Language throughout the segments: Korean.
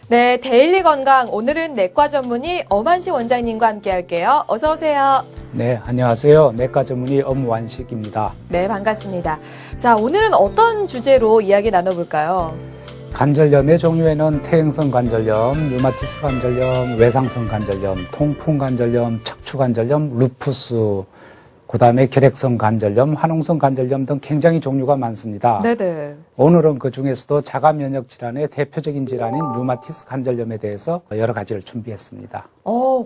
네, 데일리 건강. 오늘은 내과 전문의 엄환식 원장님과 함께 할게요. 어서 오세요. 네, 안녕하세요. 내과 전문의 엄환식입니다. 네, 반갑습니다. 자, 오늘은 어떤 주제로 이야기 나눠볼까요? 관절염의 종류에는 퇴행성 관절염, 류마티스 관절염, 외상성 관절염, 통풍 관절염, 척추 관절염, 루푸스, 그다음에 결핵성 관절염, 화농성 관절염 등 굉장히 종류가 많습니다. 네네. 오늘은 그 중에서도 자가 면역 질환의 대표적인 질환인 류마티스 관절염에 대해서 여러 가지를 준비했습니다.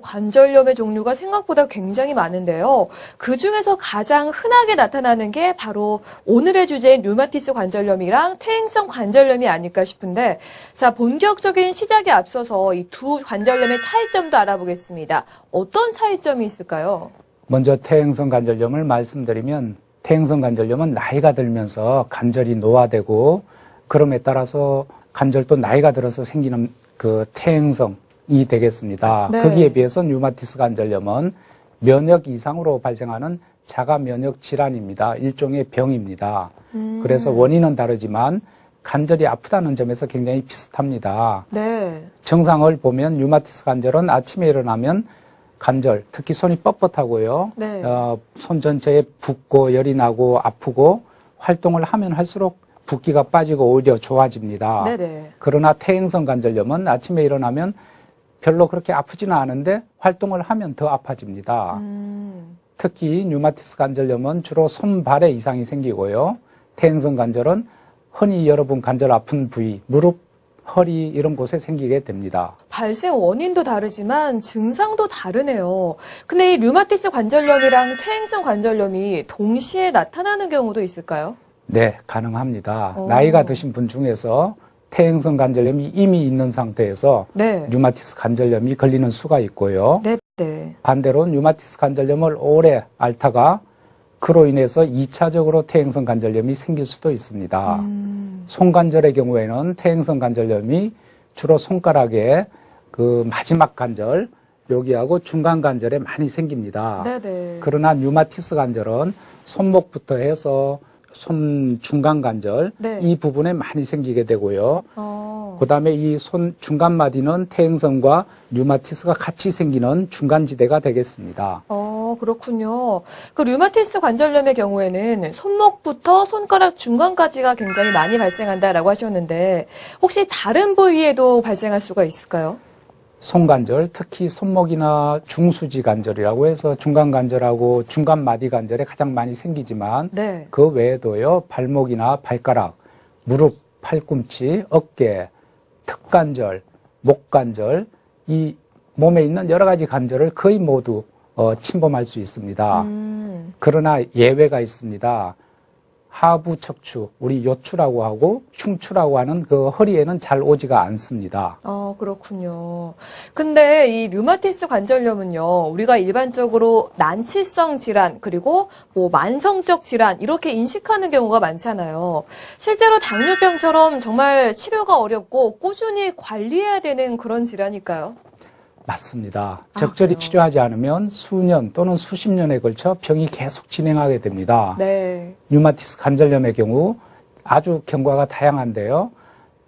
관절염의 종류가 생각보다 굉장히 많은데요. 그 중에서 가장 흔하게 나타나는 게 바로 오늘의 주제인 류마티스 관절염이랑 퇴행성 관절염이 아닐까 싶은데, 자, 본격적인 시작에 앞서서 이 두 관절염의 차이점도 알아보겠습니다. 어떤 차이점이 있을까요? 먼저 퇴행성 관절염을 말씀드리면, 퇴행성 관절염은 나이가 들면서 관절이 노화되고, 그럼에 따라서 관절도 나이가 들어서 생기는 그 퇴행성이 되겠습니다. 네. 거기에 비해서 류마티스 관절염은 면역 이상으로 발생하는 자가 면역 질환입니다. 일종의 병입니다. 그래서 원인은 다르지만 관절이 아프다는 점에서 굉장히 비슷합니다. 네. 증상을 보면 류마티스 관절은 아침에 일어나면 관절, 특히 손이 뻣뻣하고요. 네. 손 전체에 붓고 열이 나고 아프고 활동을 하면 할수록 붓기가 빠지고 오히려 좋아집니다. 네네. 그러나 퇴행성 관절염은 아침에 일어나면 별로 그렇게 아프지는 않은데 활동을 하면 더 아파집니다. 특히 류마티스 관절염은 주로 손발에 이상이 생기고요. 퇴행성 관절은 흔히 여러분 관절 아픈 부위, 무릎, 허리 이런 곳에 생기게 됩니다. 발생 원인도 다르지만 증상도 다르네요. 근데 이 류마티스 관절염이랑 퇴행성 관절염이 동시에 나타나는 경우도 있을까요? 네, 가능합니다. 나이가 드신 분 중에서 퇴행성 관절염이 이미 있는 상태에서 네. 류마티스 관절염이 걸리는 수가 있고요. 네. 반대로 류마티스 관절염을 오래 앓다가 그로 인해서 2차적으로 퇴행성 관절염이 생길 수도 있습니다. 손관절의 경우에는 퇴행성 관절염이 주로 손가락에 그 마지막 관절, 여기하고 중간 관절에 많이 생깁니다. 네네. 그러나 류마티스 관절은 손목부터 해서 손 중간 관절, 네. 이 부분에 많이 생기게 되고요. 그 다음에 이 손 중간 마디는 퇴행성과 류마티스가 같이 생기는 중간지대가 되겠습니다. 그렇군요. 그 류마티스 관절염의 경우에는 손목부터 손가락 중간까지가 굉장히 많이 발생한다라고 하셨는데, 혹시 다른 부위에도 발생할 수가 있을까요? 손관절, 특히 손목이나 중수지 관절이라고 해서 중간 관절하고 중간 마디 관절에 가장 많이 생기지만, 네. 그 외에도요, 발목이나 발가락, 무릎, 팔꿈치, 어깨, 턱관절, 목관절, 이 몸에 있는 여러 가지 관절을 거의 모두 침범할 수 있습니다. 그러나 예외가 있습니다. 하부 척추, 우리 요추라고 하고 흉추라고 하는 그 허리에는 잘 오지가 않습니다. 그렇군요. 근데 이 류마티스 관절염은요, 우리가 일반적으로 난치성 질환, 그리고 뭐 만성적 질환, 이렇게 인식하는 경우가 많잖아요. 실제로 당뇨병처럼 정말 치료가 어렵고 꾸준히 관리해야 되는 그런 질환일까요? 맞습니다. 적절히 그래요? 치료하지 않으면 수년 또는 수십 년에 걸쳐 병이 계속 진행하게 됩니다. 네. 류마티스 관절염의 경우 아주 경과가 다양한데요.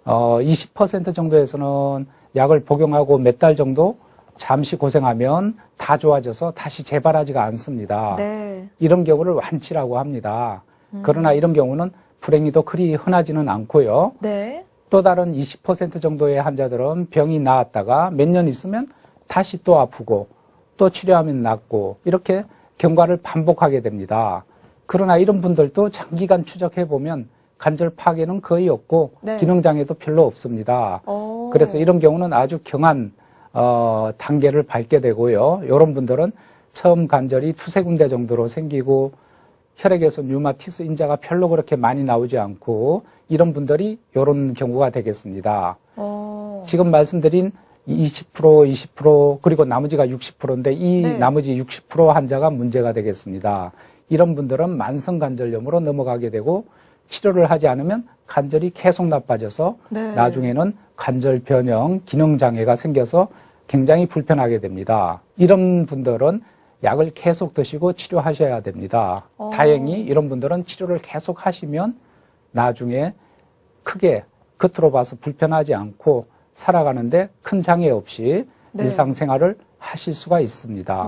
20% 정도에서는 약을 복용하고 몇 달 정도 잠시 고생하면 다 좋아져서 다시 재발하지가 않습니다. 네. 이런 경우를 완치라고 합니다. 그러나 이런 경우는 불행히도 그리 흔하지는 않고요. 네. 또 다른 20% 정도의 환자들은 병이 나았다가 몇 년 있으면 다시 또 아프고 또 치료하면 낫고 이렇게 경과를 반복하게 됩니다. 그러나 이런 분들도 장기간 추적해보면 관절 파괴는 거의 없고 네. 기능장애도 별로 없습니다. 그래서 이런 경우는 아주 경한 단계를 밟게 되고요. 이런 분들은 처음 관절이 두세 군데 정도로 생기고 혈액에서 류마티스 인자가 별로 그렇게 많이 나오지 않고 이런 분들이 이런 경우가 되겠습니다. 지금 말씀드린 20%, 20% 그리고 나머지가 60%인데 이 네. 나머지 60% 환자가 문제가 되겠습니다. 이런 분들은 만성 관절염으로 넘어가게 되고 치료를 하지 않으면 관절이 계속 나빠져서 네. 나중에는 관절 변형, 기능 장애가 생겨서 굉장히 불편하게 됩니다. 이런 분들은 약을 계속 드시고 치료하셔야 됩니다. 다행히 이런 분들은 치료를 계속 하시면 나중에 크게 겉으로 봐서 불편하지 않고 살아가는데 큰 장애 없이 네. 일상생활을 하실 수가 있습니다.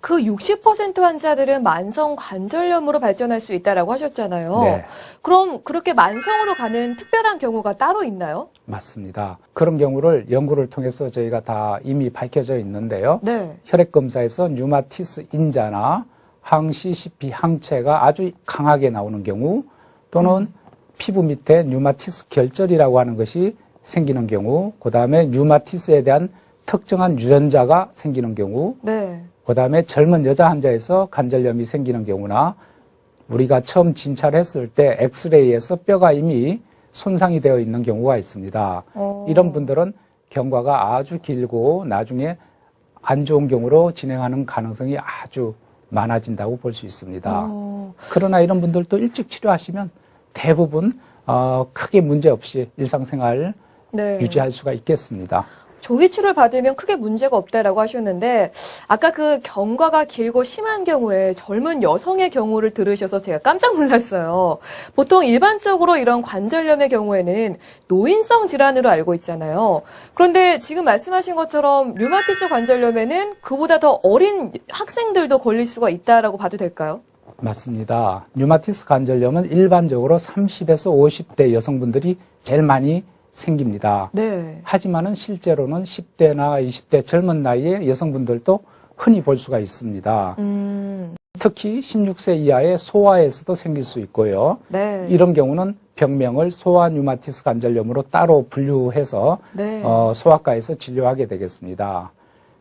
그 60% 환자들은 만성 관절염으로 발전할 수 있다라고 하셨잖아요. 네. 그럼 그렇게 만성으로 가는 특별한 경우가 따로 있나요? 맞습니다. 그런 경우를 연구를 통해서 저희가 다 이미 밝혀져 있는데요. 네. 혈액검사에서 류마티스 인자나 항CCP 항체가 아주 강하게 나오는 경우 또는 피부 밑에 류마티스 결절이라고 하는 것이 생기는 경우, 그 다음에 류마티스에 대한 특정한 유전자가 생기는 경우, 네. 그 다음에 젊은 여자 환자에서 관절염이 생기는 경우나 우리가 처음 진찰을 했을 때 엑스레이에서 뼈가 이미 손상이 되어 있는 경우가 있습니다. 이런 분들은 경과가 아주 길고 나중에 안 좋은 경우로 진행하는 가능성이 아주 많아진다고 볼 수 있습니다. 그러나 이런 분들도 일찍 치료하시면 대부분 크게 문제 없이 일상생활 네. 유지할 수가 있겠습니다. 조기 치료를 받으면 크게 문제가 없다라고 하셨는데 아까 그 경과가 길고 심한 경우에 젊은 여성의 경우를 들으셔서 제가 깜짝 놀랐어요. 보통 일반적으로 이런 관절염의 경우에는 노인성 질환으로 알고 있잖아요. 그런데 지금 말씀하신 것처럼 류마티스 관절염에는 그보다 더 어린 학생들도 걸릴 수가 있다라고 봐도 될까요? 맞습니다. 류마티스 관절염은 일반적으로 30에서 50대 여성분들이 제일 많이 생깁니다. 네. 하지만은 실제로는 10대나 20대 젊은 나이의 여성분들도 흔히 볼 수가 있습니다. 특히 16세 이하의 소아에서도 생길 수 있고요. 네. 이런 경우는 병명을 소아 류마티스 관절염으로 따로 분류해서 네. 소아과에서 진료하게 되겠습니다.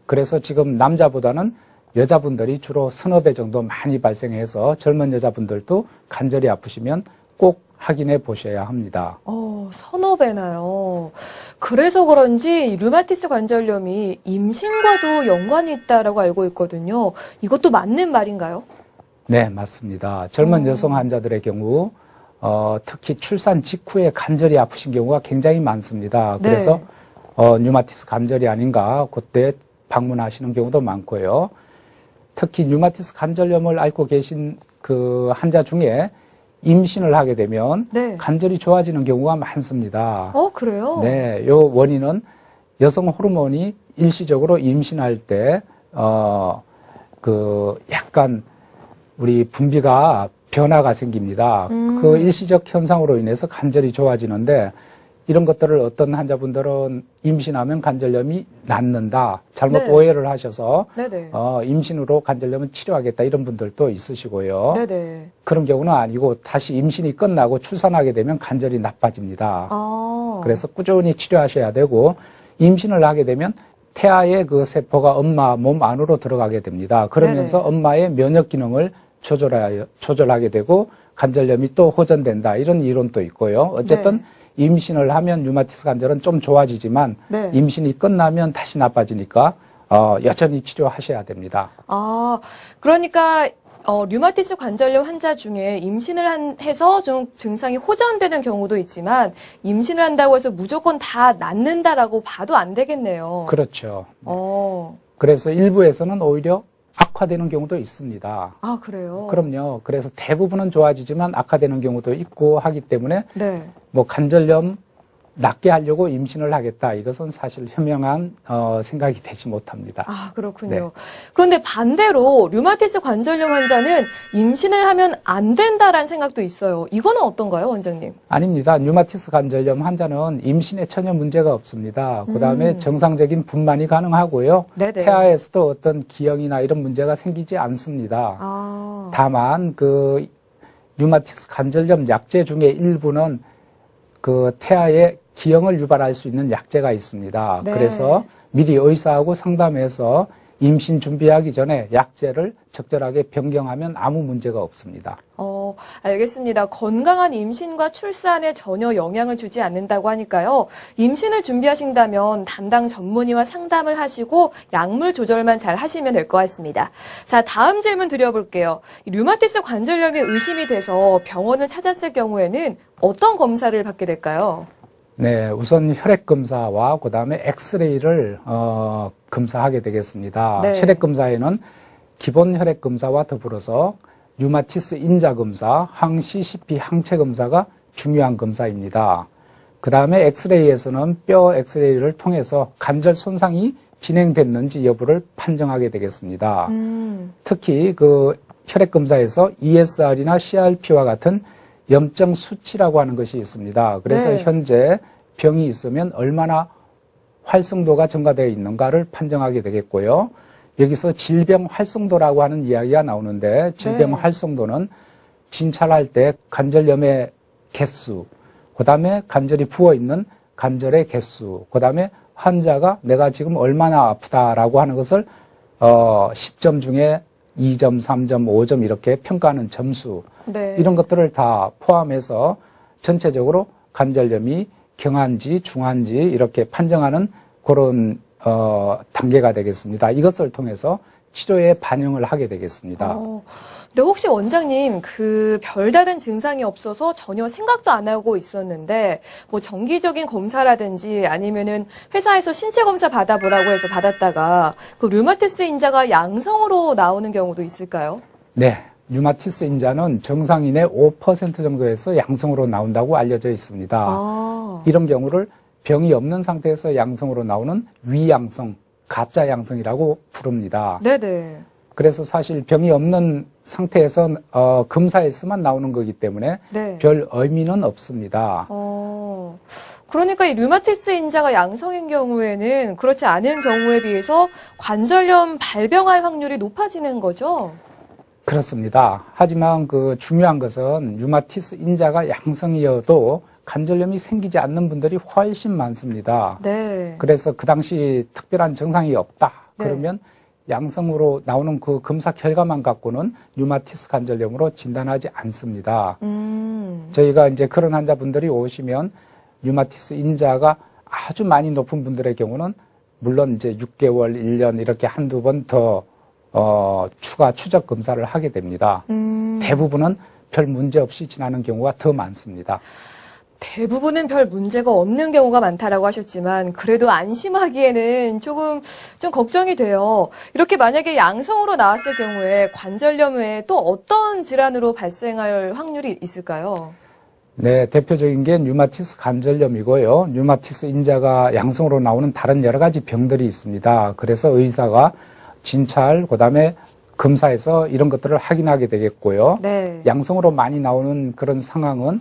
그래서 지금 남자보다는 여자분들이 주로 서너 배 정도 많이 발생해서 젊은 여자분들도 관절이 아프시면 꼭 확인해 보셔야 합니다. 서너 배나요. 그래서 그런지 이 류마티스 관절염이 임신과도 연관이 있다라고 알고 있거든요. 이것도 맞는 말인가요? 네, 맞습니다. 젊은 여성 환자들의 경우 특히 출산 직후에 관절이 아프신 경우가 굉장히 많습니다. 네. 그래서 류마티스 관절이 아닌가 그때 방문하시는 경우도 많고요. 특히 류마티스 관절염을 앓고 계신 그 환자 중에 임신을 하게 되면 네. 관절이 좋아지는 경우가 많습니다. 그래요? 네, 요 원인은 여성 호르몬이 일시적으로 임신할 때 약간 우리 분비가 변화가 생깁니다. 그 일시적 현상으로 인해서 관절이 좋아지는데 이런 것들을 어떤 환자분들은 임신하면 관절염이 낫는다. 잘못 네. 오해를 하셔서 네네. 임신으로 관절염을 치료하겠다 이런 분들도 있으시고요. 네네. 그런 경우는 아니고 다시 임신이 끝나고 출산하게 되면 관절이 나빠집니다. 그래서 꾸준히 치료하셔야 되고 임신을 하게 되면 태아의 그 세포가 엄마 몸 안으로 들어가게 됩니다. 그러면서 네네. 엄마의 면역 기능을 조절하게 되고 관절염이 또 호전된다 이런 이론도 있고요. 어쨌든 임신을 하면 류마티스 관절은 좀 좋아지지만 네. 임신이 끝나면 다시 나빠지니까 여전히 치료하셔야 됩니다. 그러니까 류마티스 관절염 환자 중에 임신을 해서 좀 증상이 호전되는 경우도 있지만 임신을 한다고 해서 무조건 다 낫는다라고 봐도 안 되겠네요. 그렇죠. 그래서 일부에서는 오히려 악화되는 경우도 있습니다. 그래요? 그럼요. 그래서 대부분은 좋아지지만 악화되는 경우도 있고 하기 때문에 네. 관절염 낫게 하려고 임신을 하겠다. 이것은 사실 현명한 생각이 되지 못합니다. 그렇군요. 네. 그런데 반대로 류마티스 관절염 환자는 임신을 하면 안 된다라는 생각도 있어요. 이거는 어떤가요, 원장님? 아닙니다. 류마티스 관절염 환자는 임신에 전혀 문제가 없습니다. 그다음에 정상적인 분만이 가능하고요. 네네. 태아에서도 어떤 기형이나 이런 문제가 생기지 않습니다. 다만 그 류마티스 관절염 약제 중에 일부는 그 태아의 기형을 유발할 수 있는 약제가 있습니다. 네. 그래서 미리 의사하고 상담해서 임신 준비하기 전에 약제를 적절하게 변경하면 아무 문제가 없습니다. 알겠습니다. 건강한 임신과 출산에 전혀 영향을 주지 않는다고 하니까요. 임신을 준비하신다면 담당 전문의와 상담을 하시고 약물 조절만 잘 하시면 될 것 같습니다. 자, 다음 질문 드려볼게요. 류마티스 관절염이 의심이 돼서 병원을 찾았을 경우에는 어떤 검사를 받게 될까요? 네, 우선 혈액 검사와 그다음에 엑스레이를 검사하게 되겠습니다. 네. 혈액 검사에는 기본 혈액 검사와 더불어서 류마티스 인자 검사, 항CCP 항체 검사가 중요한 검사입니다. 그 다음에 엑스레이에서는 뼈 엑스레이를 통해서 관절 손상이 진행됐는지 여부를 판정하게 되겠습니다. 특히 그 혈액 검사에서 ESR이나 CRP와 같은 염증 수치라고 하는 것이 있습니다. 그래서 네. 현재 병이 있으면 얼마나 활성도가 증가되어 있는가를 판정하게 되겠고요. 여기서 질병 활성도라고 하는 이야기가 나오는데 질병 네. 활성도는 진찰할 때 관절염의 개수, 그 다음에 관절이 부어있는 관절의 개수, 그 다음에 환자가 내가 지금 얼마나 아프다라고 하는 것을 10점 중에 2점, 3점, 5점 이렇게 평가하는 점수, 네. 이런 것들을 다 포함해서 전체적으로 관절염이 경한지 중한지 이렇게 판정하는 그런 단계가 되겠습니다. 이것을 통해서 치료에 반영을 하게 되겠습니다. 근데 혹시 원장님 그 별다른 증상이 없어서 전혀 생각도 안 하고 있었는데 뭐 정기적인 검사라든지 아니면은 회사에서 신체 검사 받아보라고 해서 받았다가 그 류마티스 인자가 양성으로 나오는 경우도 있을까요? 네. 류마티스 인자는 정상인의 5% 정도에서 양성으로 나온다고 알려져 있습니다. 이런 경우를 병이 없는 상태에서 양성으로 나오는 위양성, 가짜 양성이라고 부릅니다. 네네. 그래서 사실 병이 없는 상태에서 검사에서만 나오는 거기 때문에 네. 별 의미는 없습니다. 그러니까 이 류마티스 인자가 양성인 경우에는 그렇지 않은 경우에 비해서 관절염 발병할 확률이 높아지는 거죠? 그렇습니다. 하지만 그 중요한 것은 류마티스 인자가 양성이어도 관절염이 생기지 않는 분들이 훨씬 많습니다. 네. 그래서 그 당시 특별한 증상이 없다. 네. 그러면 양성으로 나오는 그 검사 결과만 갖고는 류마티스 관절염으로 진단하지 않습니다. 저희가 이제 그런 환자분들이 오시면 류마티스 인자가 아주 많이 높은 분들의 경우는 물론 이제 6개월, 1년 이렇게 한두 번 더 추가 추적 검사를 하게 됩니다. 대부분은 별 문제 없이 지나는 경우가 더 많습니다. 대부분은 별 문제가 없는 경우가 많다라고 하셨지만 그래도 안심하기에는 조금 좀 걱정이 돼요. 이렇게 만약에 양성으로 나왔을 경우에 관절염 외에 또 어떤 질환으로 발생할 확률이 있을까요? 네, 대표적인 게 류마티스 관절염이고요. 류마티스 인자가 양성으로 나오는 다른 여러 가지 병들이 있습니다. 그래서 의사가 진찰, 그다음에 검사에서 이런 것들을 확인하게 되겠고요. 네. 양성으로 많이 나오는 그런 상황은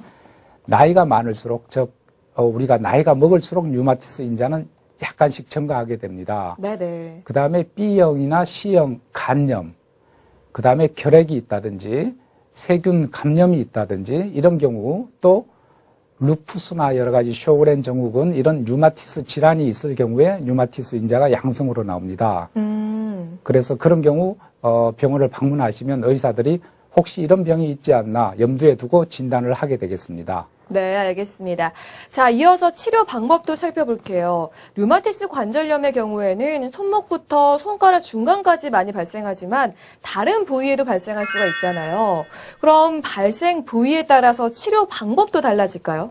나이가 많을수록, 즉 우리가 나이가 먹을수록 류마티스 인자는 약간씩 증가하게 됩니다. 네네. 그 다음에 B형이나 C형 간염, 그 다음에 결핵이 있다든지 세균 감염이 있다든지 이런 경우, 또 루푸스나 여러 가지 쇼그렌 증후군 이런 류마티스 질환이 있을 경우에 류마티스 인자가 양성으로 나옵니다. 그래서 그런 경우 병원을 방문하시면 의사들이 혹시 이런 병이 있지 않나 염두에 두고 진단을 하게 되겠습니다. 네, 알겠습니다. 자, 이어서 치료 방법도 살펴볼게요. 류마티스 관절염의 경우에는 손목부터 손가락 중간까지 많이 발생하지만 다른 부위에도 발생할 수가 있잖아요. 그럼 발생 부위에 따라서 치료 방법도 달라질까요?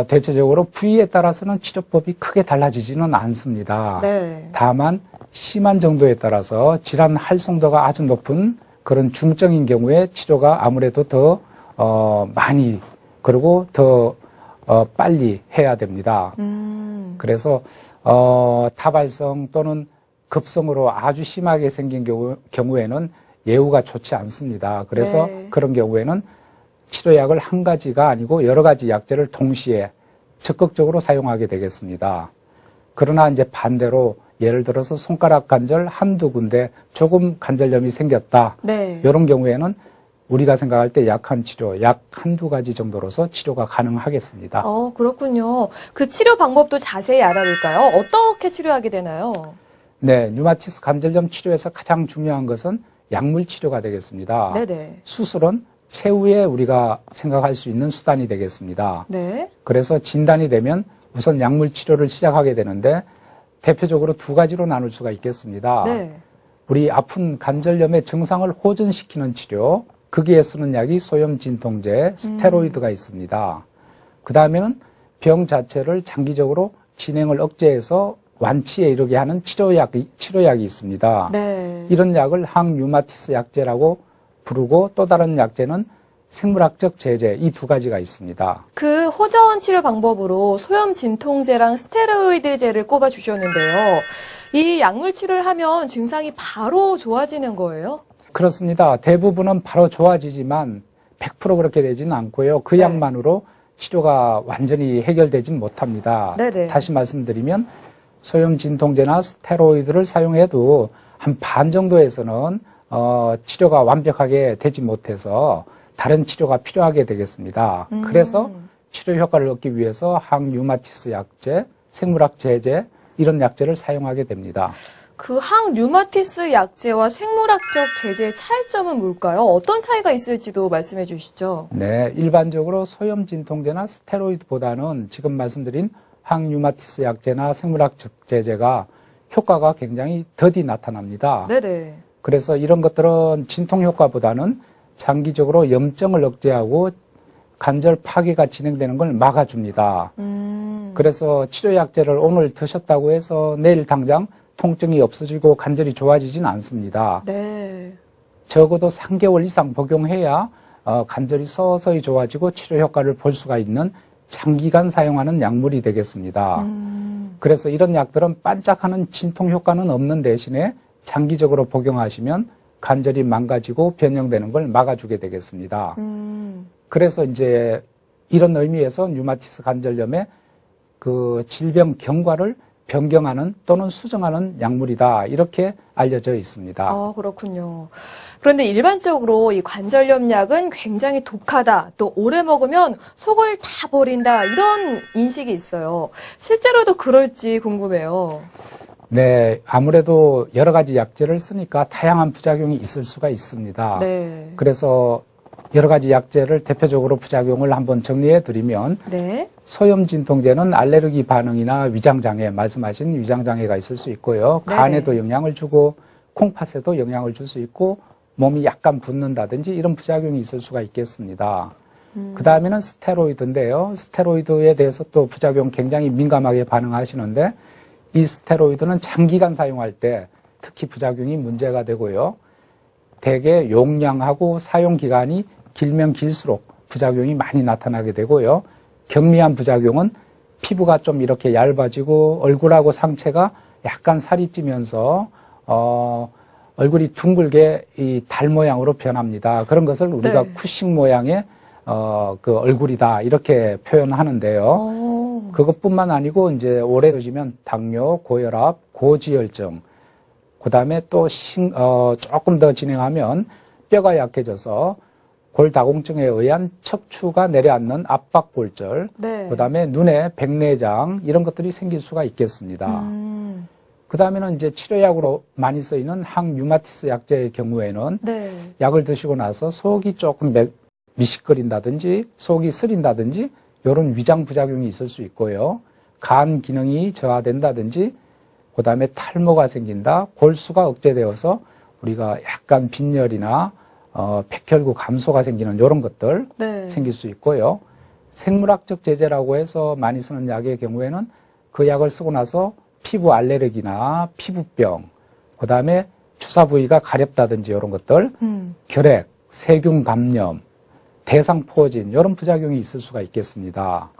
대체적으로 부위에 따라서는 치료법이 크게 달라지지는 않습니다. 네. 다만 심한 정도에 따라서 질환 활성도가 아주 높은 그런 중증인 경우에 치료가 아무래도 더 많이 그리고 더 빨리 해야 됩니다. 그래서 다발성 또는 급성으로 아주 심하게 생긴 경우에는 예후가 좋지 않습니다. 그래서 네. 그런 경우에는 치료약을 한 가지가 아니고 여러 가지 약제를 동시에 적극적으로 사용하게 되겠습니다. 그러나 이제 반대로 예를 들어서 손가락 관절 한두 군데 조금 관절염이 생겼다. 네. 이런 경우에는 우리가 생각할 때 약한 치료, 약 한두 가지 정도로서 치료가 가능하겠습니다. 그렇군요. 그 치료 방법도 자세히 알아볼까요? 어떻게 치료하게 되나요? 네, 류마티스 관절염 치료에서 가장 중요한 것은 약물 치료가 되겠습니다. 네네. 수술은 최후에 우리가 생각할 수 있는 수단이 되겠습니다. 네. 그래서 진단이 되면 우선 약물 치료를 시작하게 되는데 대표적으로 두 가지로 나눌 수가 있겠습니다. 네. 우리 아픈 관절염의 증상을 호전시키는 치료, 거기에 쓰는 약이 소염 진통제, 스테로이드가 있습니다. 그 다음에는 병 자체를 장기적으로 진행을 억제해서 완치에 이르게 하는 치료약이 있습니다. 네. 이런 약을 항류마티스 약제라고 부르고 또 다른 약제는 생물학적 제재 이 두 가지가 있습니다. 그 호전 치료 방법으로 소염 진통제랑 스테로이드제를 꼽아 주셨는데요. 이 약물 치료를 하면 증상이 바로 좋아지는 거예요? 그렇습니다. 대부분은 바로 좋아지지만 100% 그렇게 되지는 않고요. 그 네. 약만으로 치료가 완전히 해결되진 못합니다. 네네. 다시 말씀드리면 소염 진통제나 스테로이드를 사용해도 한 반 정도에서는 치료가 완벽하게 되지 못해서 다른 치료가 필요하게 되겠습니다. 그래서 치료 효과를 얻기 위해서 항류마티스 약제, 생물학 제제 이런 약제를 사용하게 됩니다. 그 항류마티스 약제와 생물학적 제제의 차이점은 뭘까요? 어떤 차이가 있을지도 말씀해 주시죠. 네, 일반적으로 소염 진통제나 스테로이드보다는 지금 말씀드린 항류마티스 약제나 생물학적 제제가 효과가 굉장히 더디 나타납니다. 네네. 그래서 이런 것들은 진통 효과보다는 장기적으로 염증을 억제하고 관절 파괴가 진행되는 걸 막아줍니다. 그래서 치료약제를 오늘 드셨다고 해서 내일 당장 통증이 없어지고 관절이 좋아지진 않습니다. 네. 적어도 3개월 이상 복용해야 관절이 서서히 좋아지고 치료 효과를 볼 수가 있는 장기간 사용하는 약물이 되겠습니다. 그래서 이런 약들은 반짝하는 진통 효과는 없는 대신에 장기적으로 복용하시면 관절이 망가지고 변형되는 걸 막아주게 되겠습니다. 그래서 이제 이런 의미에서 류마티스 관절염의 그 질병 경과를 변경하는 또는 수정하는 약물이다 이렇게 알려져 있습니다. 아, 그렇군요. 그런데 일반적으로 이 관절염 약은 굉장히 독하다, 또 오래 먹으면 속을 다 버린다 이런 인식이 있어요. 실제로도 그럴지 궁금해요. 네, 아무래도 여러 가지 약제를 쓰니까 다양한 부작용이 있을 수가 있습니다. 네. 그래서 여러 가지 약제를 대표적으로 부작용을 한번 정리해 드리면 네. 소염 진통제는 알레르기 반응이나 위장장애, 말씀하신 위장장애가 있을 수 있고요. 네네. 간에도 영향을 주고 콩팥에도 영향을 줄 수 있고 몸이 약간 붓는다든지 이런 부작용이 있을 수가 있겠습니다. 그 다음에는 스테로이드인데요. 스테로이드에 대해서 또 부작용 굉장히 민감하게 반응하시는데 이 스테로이드는 장기간 사용할 때 특히 부작용이 문제가 되고요. 대개 용량하고 사용 기간이 길면 길수록 부작용이 많이 나타나게 되고요. 경미한 부작용은 피부가 좀 이렇게 얇아지고 얼굴하고 상체가 약간 살이 찌면서 얼굴이 둥글게 이 달 모양으로 변합니다. 그런 것을 우리가 네. 쿠싱 모양의 그 얼굴이다 이렇게 표현하는데요. 그것뿐만 아니고 이제 오래 드시면 당뇨, 고혈압, 고지혈증, 그 다음에 또 조금 더 진행하면 뼈가 약해져서 골다공증에 의한 척추가 내려앉는 압박골절, 네. 그 다음에 눈에 백내장 이런 것들이 생길 수가 있겠습니다. 그 다음에는 이제 치료약으로 많이 쓰이는 항류마티스 약제의 경우에는 네. 약을 드시고 나서 속이 조금 미식거린다든지 속이 쓰린다든지 이런 위장 부작용이 있을 수 있고요. 간 기능이 저하된다든지 그 다음에 탈모가 생긴다, 골수가 억제되어서 우리가 약간 빈혈이나 백혈구 감소가 생기는 이런 것들 네. 생길 수 있고요. 생물학적 제제라고 해서 많이 쓰는 약의 경우에는 그 약을 쓰고 나서 피부 알레르기나 피부병, 그 다음에 주사 부위가 가렵다든지 이런 것들, 결핵, 세균 감염, 대상포진 이런 부작용이 있을 수가 있겠습니다.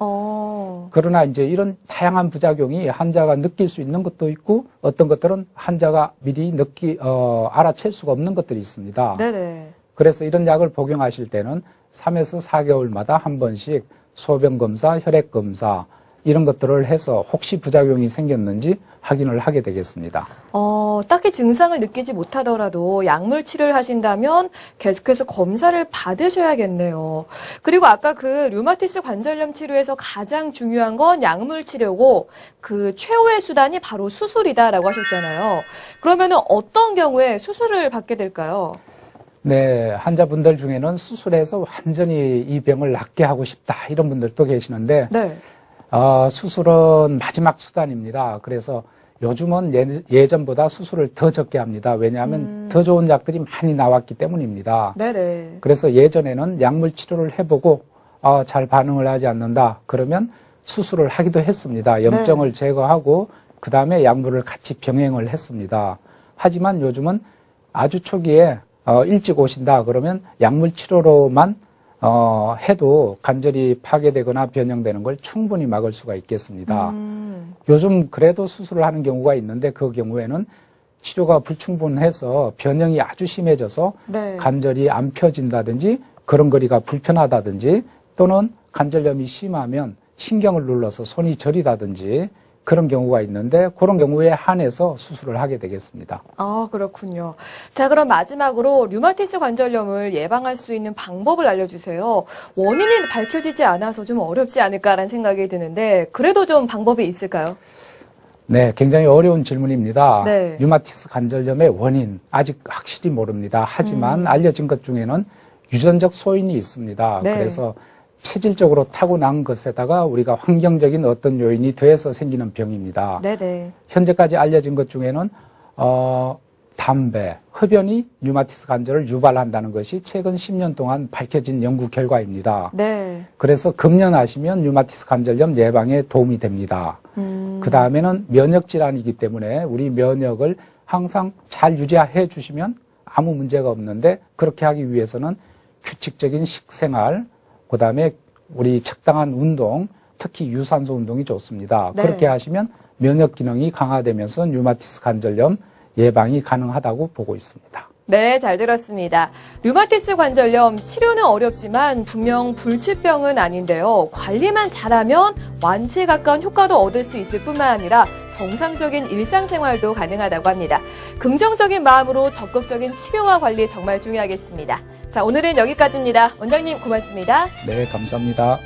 그러나 이제 이런 다양한 부작용이 환자가 느낄 수 있는 것도 있고 어떤 것들은 환자가 미리 알아챌 수가 없는 것들이 있습니다. 네네. 그래서 이런 약을 복용하실 때는 3에서 4개월마다 한 번씩 소변 검사, 혈액 검사 이런 것들을 해서 혹시 부작용이 생겼는지 확인을 하게 되겠습니다. 딱히 증상을 느끼지 못하더라도 약물 치료를 하신다면 계속해서 검사를 받으셔야겠네요. 그리고 아까 그 류마티스 관절염 치료에서 가장 중요한 건 약물 치료고 그 최후의 수단이 바로 수술이다라고 하셨잖아요. 그러면은 어떤 경우에 수술을 받게 될까요? 네, 환자분들 중에는 수술해서 완전히 이 병을 낫게 하고 싶다 이런 분들도 계시는데 네. 수술은 마지막 수단입니다. 그래서 요즘은 예전보다 수술을 더 적게 합니다. 왜냐하면 더 좋은 약들이 많이 나왔기 때문입니다. 네네. 그래서 예전에는 약물 치료를 해보고 잘 반응을 하지 않는다. 그러면 수술을 하기도 했습니다. 염증을 제거하고 그 다음에 약물을 같이 병행을 했습니다. 하지만 요즘은 아주 초기에 일찍 오신다. 그러면 약물 치료로만 해도 관절이 파괴되거나 변형되는 걸 충분히 막을 수가 있겠습니다. 요즘 그래도 수술을 하는 경우가 있는데 그 경우에는 치료가 불충분해서 변형이 아주 심해져서 네. 관절이 안 펴진다든지 걸음걸이가 불편하다든지 또는 관절염이 심하면 신경을 눌러서 손이 저리다든지 그런 경우가 있는데 그런 경우에 한해서 수술을 하게 되겠습니다. 아, 그렇군요. 자, 그럼 마지막으로 류마티스 관절염을 예방할 수 있는 방법을 알려주세요. 원인이 밝혀지지 않아서 좀 어렵지 않을까라는 생각이 드는데 그래도 좀 방법이 있을까요? 네, 굉장히 어려운 질문입니다. 네. 류마티스 관절염의 원인 아직 확실히 모릅니다. 하지만 알려진 것 중에는 유전적 소인이 있습니다. 네. 그래서 체질적으로 타고난 것에다가 우리가 환경적인 어떤 요인이 더해서 생기는 병입니다. 네네. 현재까지 알려진 것 중에는 담배, 흡연이 류마티스 관절을 유발한다는 것이 최근 10년 동안 밝혀진 연구 결과입니다. 네. 그래서 금연하시면 류마티스 관절염 예방에 도움이 됩니다. 그 다음에는 면역 질환이기 때문에 우리 면역을 항상 잘 유지해 주시면 아무 문제가 없는데 그렇게 하기 위해서는 규칙적인 식생활, 그 다음에 우리 적당한 운동, 특히 유산소 운동이 좋습니다. 네. 그렇게 하시면 면역 기능이 강화되면서 류마티스 관절염 예방이 가능하다고 보고 있습니다. 네, 잘 들었습니다. 류마티스 관절염 치료는 어렵지만 분명 불치병은 아닌데요. 관리만 잘하면 완치에 가까운 효과도 얻을 수 있을 뿐만 아니라 정상적인 일상생활도 가능하다고 합니다. 긍정적인 마음으로 적극적인 치료와 관리 정말 중요하겠습니다. 자, 오늘은 여기까지입니다. 원장님 고맙습니다. 네, 감사합니다.